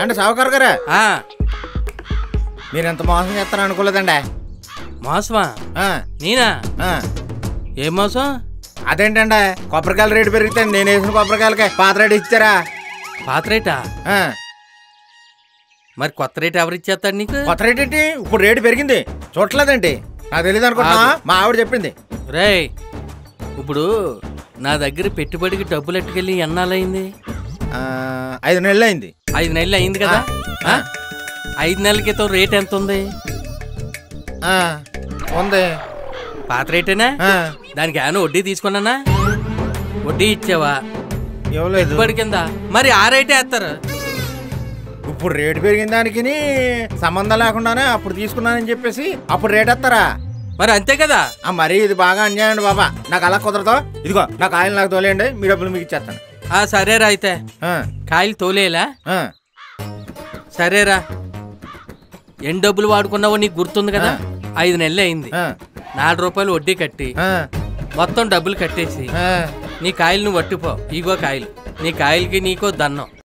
ఏంటి సావుకారు గారా? మీరు ఎంత మోసం చేస్తారని అనుకోలేదండి. మోసమా? నేనా? ఏం మోసం? అదేంటండి కొబ్బరికాయలు రేటు పెరిగితే నేను వేసిన కొబ్బరికాయలకి పాత రేటు ఇచ్చారా? పాత రేటా? మరి కొత్త రేటు ఎవరు ఇచ్చేస్తాడు నీకు? కొత్త రేట్ ఏంటి? ఇప్పుడు రేటు పెరిగింది చూడలేదండి. నాకు తెలియదు అనుకుంటున్నా, మా ఆవిడ చెప్పింది. రేయ్ ఇప్పుడు నా దగ్గర పెట్టుబడికి డబ్బులు ఎట్టుకెళ్ళి ఎన్నాళ్ళయింది? 5 నెలలు అయింది. 5 నెలలు అయింది కదా. 5 నెలల క్రితం రేట్ ఎంత ఉంది? ఉంది. పాత రేటేనా? దానికి ఏమైనా వడ్డీ తీసుకున్నానా? వడ్డీ ఇచ్చావా? ఇవ్వలేదు. పెట్టుబడి కింద మరి ఆ రేటే వేస్తారు. ఇప్పుడు రేటు పెరిగిన దానికి సంబంధం లేకుండానే అప్పుడు తీసుకున్నానని చెప్పేసి అప్పుడు రేట్ వేస్తారా? మరి అంతే కదా. మరి ఇది బాగా అన్యాయం అండి బాబా. నాకు అలా కుదరదు. ఇదిగో నా కాయలు నాకు తోలేయండి, మీ డబ్బులు మీకు ఇచ్చేస్తాను. సరేరా. అయితే కాయలు తోలేలా? సరేరా. ఎన్ని డబ్బులు వాడుకున్నావో నీకు గుర్తుంది కదా. 5 నెలలు అయింది. 4 రూపాయలు వడ్డీ కట్టి మొత్తం డబ్బులు కట్టేసి నీ కాయలు నువ్వు పట్టుపో. ఇగో కాయలు. నీ కాయలకి నీకో దన్నం.